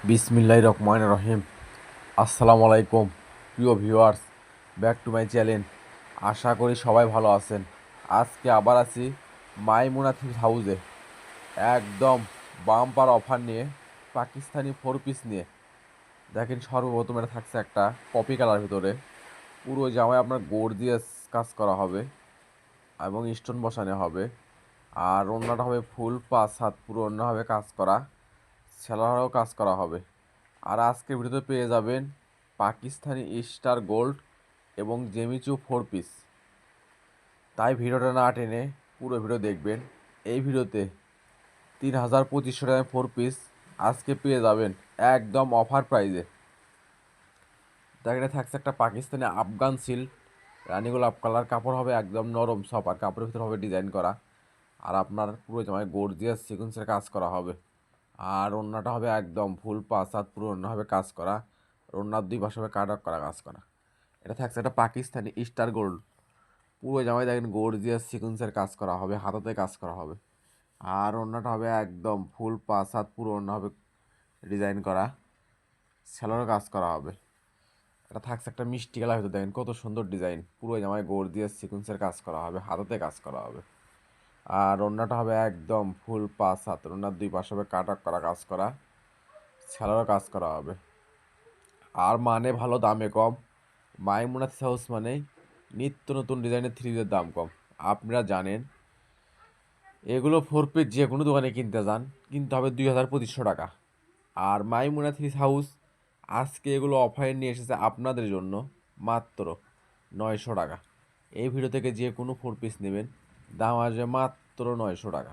বিসমিল্লাহির রহমানির রহিম। আসসালামু আলাইকুম প্রিয় viewers, back to my channel. আশা করি সবাই ভালো আছেন। আজকে আবার আছি মাইমুনা থ্রি হাউসে, একদম বাম্পার অফার নিয়ে, পাকিস্তানি 4 পিস নিয়ে। দেখেন, সর্বপ্রথম এটা থাকছে একটা কপি কালার ভিতরে, পুরো জামায় আপনার গর্জিয়াস কাজ করা হবে এবং স্টোন বসানো হবে। আর ওড়নাটা হবে ফুল 5 হাত, পুরো ওড়না হবে কাজ করা, সেলারও কাজ করা হবে। আর আজকের ভিডিওতে পেয়ে যাবেন পাকিস্তানি স্টার গোল্ড এবং জেমিচু 4 পিস। তাই ভিডিওটা না টেনে পুরো ভিডিও দেখবেন। এই ভিডিওতে 3,2500 টাকায় 4 পিস আজকে পেয়ে যাবেন একদম অফার প্রাইজে। দেখেন, থাকছে একটা পাকিস্তানি আফগান সিল্ক রানী গোলাপ কালার, কাপড় হবে একদম নরম সফট, আর কাপড়ের ভিতরে হবে ডিজাইন করা। আর আপনার পুরো জামায় গর্জিয়াস সিকোয়েন্সের কাজ করা হবে। আর ওড়নাটা হবে একদম ফুল 5 হাত, পুরো ওড়না হবে কাজ করা, ওড়নার 2 পাশে হবে কাট করা কাজ করা। এটা থাকছে একটা পাকিস্তানি স্টার গোল্ড, পুরো জামায় দেখেন গর্জিয়াস সিকোয়েন্সের কাজ করা হবে, হাতাতে কাজ করা হবে। আর ওড়নাটা হবে একদম ফুল 5 হাত, পুরো ওড়না হবে ডিজাইন করা, সেলোরও কাজ করা হবে। এটা থাকছে একটা মিষ্টি কালার ভিতরে, দেখেন কত সুন্দর ডিজাইন, পুরো জামায় গর্জিয়াস সিকোয়েন্সের কাজ করা হবে, হাতাতে কাজ করা হবে। আর ওড়নাটা হবে একদম ফুল 5 হাত, ওড়নার 2 পাশে হবে কাট করা কাজ করা, সেলোরও কাজ করা হবে। আর মানে ভালো, দামে কম। মাইমুনা হাউস মানে নিত্য নতুন ডিজাইনের থ্রিজের দাম কম। আপনারা জানেন, এগুলো 4 পিস যে কোনো দোকানে কিনতে যান কিনতে হবে 2,2500 টাকা। আর মাইমুনা থ্রি হাউস আজকে এগুলো অফারে নিয়ে এসেছে আপনাদের জন্য মাত্র 900 টাকা। এই ভিডিও থেকে যে কোনো 4 পিস নেবেন, দাম আসবে মাত্র 900 টাকা।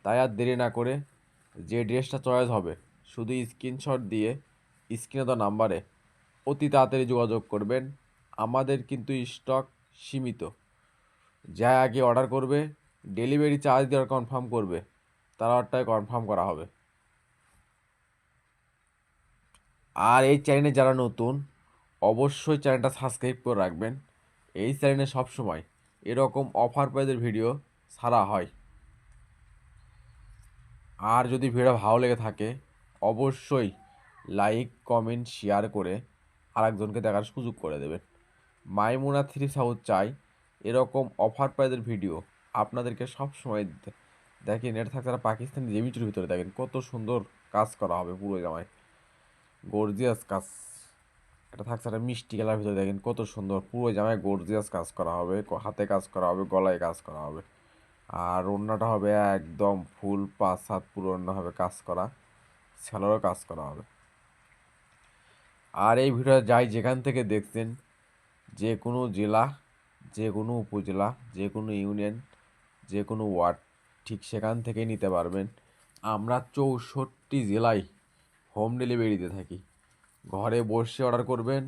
তাই আর দেরি না করে যে ড্রেসটা চয়েস হবে, শুধু স্ক্রিনশট দিয়ে স্ক্রিনে দেওয়া নাম্বারে অতি তাড়াতাড়ি যোগাযোগ করবেন। আমাদের কিন্তু স্টক সীমিত। যা আগে অর্ডার করবে, ডেলিভারি চার্জ দেওয়ার কনফার্ম করবে, তার অর্ডারটাই কনফার্ম করা হবে। আর এই চ্যানেলে যারা নতুন, অবশ্যই চ্যানেলটা সাবস্ক্রাইব করে রাখবেন। এই চ্যানেলে সবসময় এরকম অফার প্রাইজের ভিডিও ছাড়া হয়। আর যদি ভিডিও ভালো লেগে থাকে, অবশ্যই লাইক কমেন্ট শেয়ার করে আরেকজনকে দেখার সুযোগ করে দেবেন। মাইমুনা থ্রি সাউথ চাই এরকম অফার প্রাইজের ভিডিও আপনাদেরকে সব সময় দেখেন। এটা থাকছে একটা পাকিস্তানি জেমিচুর ভিতরে, দেখেন কত সুন্দর কাজ করা হবে, পুরো জামায় গর্জিয়াস কাজ। এটা থাকছে একটা মিষ্টি কালার ভিতরে, দেখেন কত সুন্দর, পুরো জামায় গর্জিয়াস কাজ করা হবে, হাতে কাজ করা হবে, গলায় কাজ করা হবে। আর ওড়নাটা হবে একদম ফুল 5 হাত, পুরো ওড়না হবে কাজ করা, সেলোরও কাজ করা হবে। আর এই ভিডিও যাই যেখান থেকে দেখছেন, যে কোনো জেলা, যে কোনো উপজেলা, যে কোনো ইউনিয়ন, যে কোনো ওয়ার্ড, ঠিক সেখান থেকেই নিতে পারবেন। আমরা 64 জেলায় হোম ডেলিভারি দিয়ে থাকি। ঘরে বসে অর্ডার করবেন,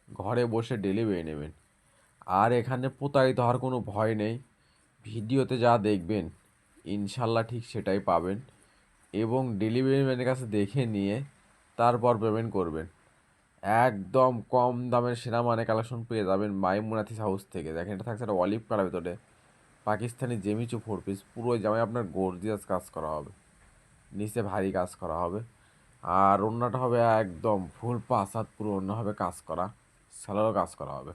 ঘরে বসে ডেলিভারি নেবেন। আর এখানে প্রতারিত হওয়ার কোনো ভয় নেই। ভিডিওতে যা দেখবেন ইনশাল্লাহ ঠিক সেটাই পাবেন, এবং ডেলিভারি ম্যানের কাছে দেখে নিয়ে তারপর পেমেন্ট করবেন। একদম কম দামের সেরা মানে কালেকশন পেয়ে যাবেন মাইমুনাথিস হাউস থেকে। দেখেন, এটা থাকছে একটা অলিভ কালার ভিতরে পাকিস্তানি জেমিচু 4 পিস, পুরো জামায় আপনার গর্জিয়াস কাজ করা হবে, নিচে ভারী কাজ করা হবে। আর ওড়নাটা হবে একদম ফুল 5 হাত, পুরো ওড়না হবে কাজ করা, সালোয়ারও কাজ করা হবে।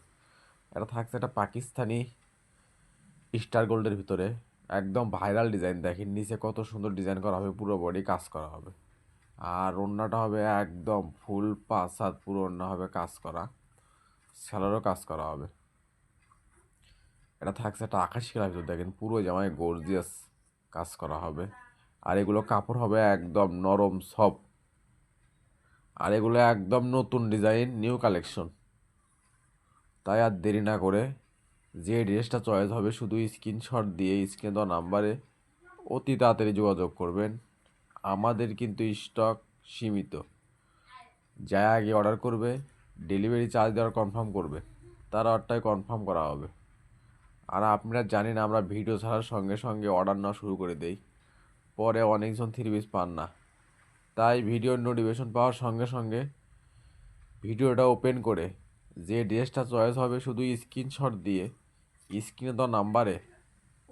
এটা থাকছে একটা পাকিস্তানি স্টার গোল্ডের ভিতরে, একদম ভাইরাল ডিজাইন, দেখেন নিচে কত সুন্দর ডিজাইন করা হবে, পুরো বডি কাজ করা হবে। আর ওড়নাটা হবে একদম ফুল 5 হাত, পুরো ওড়না হবে কাজ করা, সেলোয়ারও কাজ করা হবে। এটা থাকছে একটা আকাশি কালার ভিতর, দেখেন পুরো জামায় গর্জিয়াস কাজ করা হবে। আর এগুলো কাপড় হবে একদম নরম সফট। আর এগুলো একদম নতুন ডিজাইন, নিউ কালেকশন। তাই আর দেরি না করে যে ড্রেসটা চয়েস হবে, শুধু স্ক্রিনশট দিয়ে স্ক্রিনে দেওয়া নাম্বারে অতি তাড়াতাড়ি যোগাযোগ করবেন। আমাদের কিন্তু স্টক সীমিত। যা আগে অর্ডার করবে, ডেলিভারি চার্জ দেওয়ার কনফার্ম করবে, তার অর্ডারটাই কনফার্ম করা হবে। আর আপনারা জানেন, আমরা ভিডিও ছাড়ার সঙ্গে সঙ্গে অর্ডার নেওয়া শুরু করে দেই, পরে অনেকজন 3 পিস পান না। তাই ভিডিওর নোটিফিকেশন পাওয়ার সঙ্গে সঙ্গে ভিডিওটা ওপেন করে যে ড্রেসটা চয়েস হবে, শুধু স্ক্রিনশট দিয়ে স্ক্রিনে দেওয়া নাম্বারে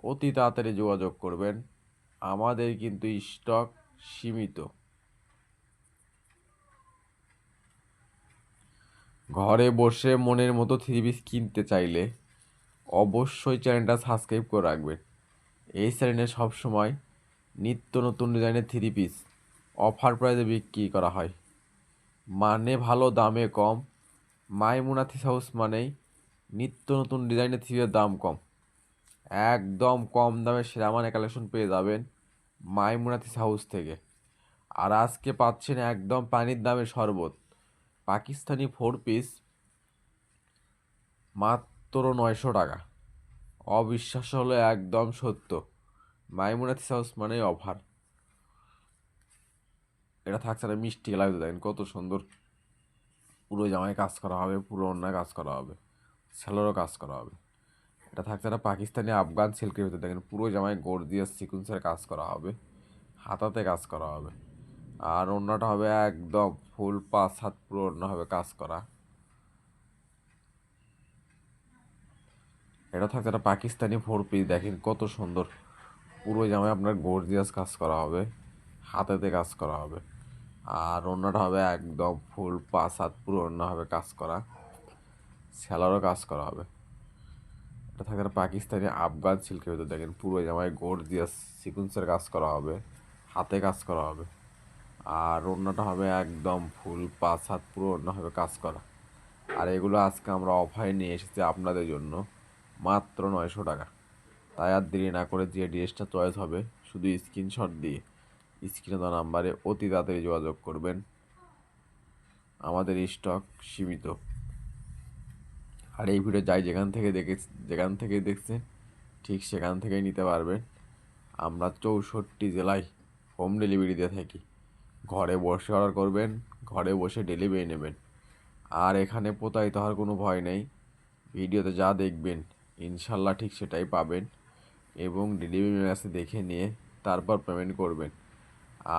অতি তাড়াতাড়ি যোগাযোগ করবেন। আমাদের কিন্তু স্টক সীমিত। ঘরে বসে মনের মতো থ্রি পিস কিনতে চাইলে অবশ্যই চ্যানেলটা সাবস্ক্রাইব করে রাখবেন। এই চ্যানেলে সবসময় নিত্য নতুন ডিজাইনের থ্রি পিস অফার প্রাইসে বিক্রি করা হয়। মানে ভালো দামে কম। মাইমুনা থ্রি হাউস মানেই নিত্য নতুন ডিজাইনের থ্রি পিসের দাম কম। একদম কম দামে সেরা মানে কালেকশন পেয়ে যাবেন মাইমুনা থ্রি হাউস থেকে। আর আজকে পাচ্ছেন একদম পানির দামে শরবত পাকিস্তানি 4 পিস মাত্র 900 টাকা। অবিশ্বাস্য হলো একদম সত্য। মাইমুনা থ্রি হাউস মানে অফার। এটা থাকছে না মিষ্টি লাগতে দেখেন কত সুন্দর। পুরো জামায় কাজ করা হবে, পুরো অন্যায় কাজ করা হবে, সেলোরও কাজ করা হবে। এটা থাকছে না পাকিস্তানি আফগান সিল্কের ভিতরে দেখেন পুরো জামায় গর্জিয়াস সিকুয়েন্সের কাজ করা হবে, হাতাতে কাজ করা হবে। আর অন্যটা হবে একদম ফুল 5 হাত পুরো অন্য হবে কাজ করা। এটা থাকছে একটা পাকিস্তানি 4 পিস দেখেন কত সুন্দর। পুরো জামায় আপনার গর্জিয়াস কাজ করা হবে, হাতেতে কাজ করা হবে। আর অন্যটা হবে একদম ফুল 5 হাত পুরো অন্য হবে কাজ করা, সেলারও কাজ করা হবে। এটা থাকে পাকিস্তানি আফগান সিল্কের ভিতরে দেখেন পুরো জামায় গর্জিয়াস সিকুয়েন্সের কাজ করা হবে, হাতে কাজ করা হবে। আর অন্যটা হবে একদম ফুল 5 হাত পুরো অন্য হবে কাজ করা। আর এগুলো আজকে আমরা অফারে নিয়ে এসেছি আপনাদের জন্য মাত্র 900 টাকা। তাই আর দেরি না করে যে ড্রেসটা চয়েস হবে শুধু স্ক্রিনশট দিয়ে স্ক্রিনে দেওয়া নাম্বারে অতি তাড়াতাড়ি যোগাযোগ করবেন। আমাদের স্টক সীমিত। আর এই ভিডিও যেখান থেকে দেখছেন ঠিক সেখান থেকেই নিতে পারবেন। আমরা 64 জেলায় হোম ডেলিভারি দিয়ে থাকি। ঘরে বসে অর্ডার করবেন, ঘরে বসে ডেলিভারি নেবেন। আর এখানে প্রতারিত হওয়ার কোনো ভয় নেই। ভিডিওতে যা দেখবেন ইনশাল্লাহ ঠিক সেটাই পাবেন এবং ডেলিভারি ম্যান দেখে নিয়ে তারপর পেমেন্ট করবেন।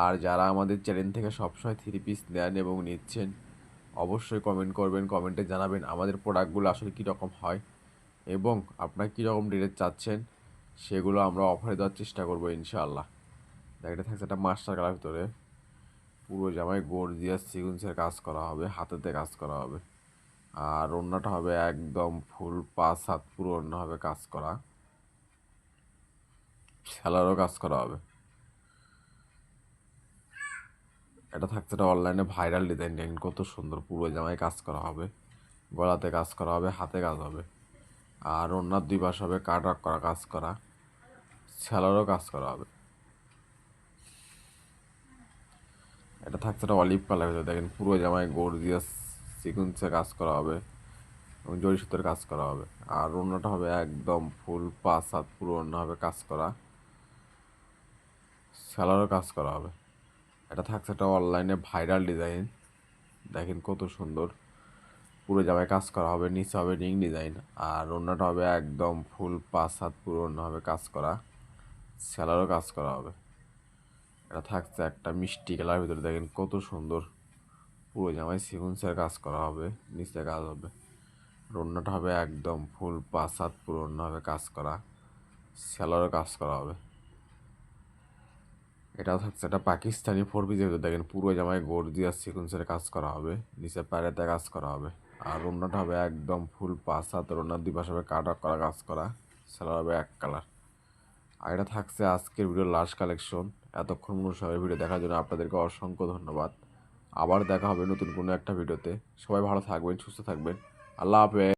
আর যারা আমাদের চ্যানেল থেকে সবসময় 3 পিস নেন এবং নিচ্ছেন অবশ্যই কমেন্ট করবেন, কমেন্টে জানাবেন আমাদের প্রোডাক্টগুলো আসলে কীরকম হয় এবং আপনার কীরকম রেট চাচ্ছেন সেগুলো আমরা অফারে দেওয়ার চেষ্টা করবো ইনশাআল্লাহ। এটা থাকছে একটা মাস্টার কালার ভিতরে পুরো জামায় গর্জিয়াস সিকুয়েন্সের কাজ করা হবে, হাতেতে কাজ করা হবে। আর অন্যটা হবে একদম ফুল 5 হাত পুরো অন্য হবে কাজ করা, সেলারও কাজ করা হবে। এটা থাকছে একটা অনলাইনে ভাইরাল ডিজাইন দেখেন কত সুন্দর। পুরো জামায় কাজ করা হবে, গলাতে কাজ করা হবে, হাতে কাজ হবে। আর অন্যার 2 পাশ হবে কাট ওয়ার্ক করা কাজ করা, সেলারও কাজ করা হবে। এটা থাকছে একটা অলিভ কালার ভিতরে দেখেন পুরো জামায় গর্জিয়াস সিকুয়েন্সে কাজ করা হবে এবং জরি সুতোর কাজ করা হবে। আর অন্যটা হবে একদম ফুল 5 হাত পুরো অন্য হবে কাজ করা, সেলারও কাজ করা হবে। এটা থাকছে একটা অনলাইনে ভাইরাল ডিজাইন দেখেন কত সুন্দর। পুরো জামায় কাজ করা হবে, নিচে হবে রিং ডিজাইন। আর অন্যটা হবে একদম ফুল 5 হাত পুরো অন্য হবে কাজ করা, সেলারও কাজ করা হবে। এটা থাকছে একটা মিষ্টি কালার ভিতরে দেখেন কত সুন্দর। পুরো জামায় সিকুয়েন্সের কাজ করা হবে, নিচে কাজ হবে। অন্যটা হবে একদম ফুল 5 হাত পুরো অন্য হবে কাজ করা, সেলারও কাজ করা হবে। এটাও থাকছে একটা পাকিস্তানি 4 পিস ভিতরে দেখেন পুরো জামায় গর্জিয়াস সিকুয়েন্সের কাজ করা হবে, নিচে প্যারেতে কাজ করা হবে। আর অন্যটা হবে একদম ফুল 5 হাত, অন্যার 2 পাশে হবে কাট করা কাজ করা, সেলার হবে এক কালার। আর এটা থাকছে আজকের ভিডিওর লাস্ট কালেকশন। এতক্ষণ সবাই ভিডিও দেখার জন্য আপনাদেরকে অসংখ্য ধন্যবাদ। আবার দেখা হবে নতুন কোনো একটা ভিডিওতে। সবাই ভালো থাকবেন, সুস্থ থাকবেন। আল্লাহ হাফেজ।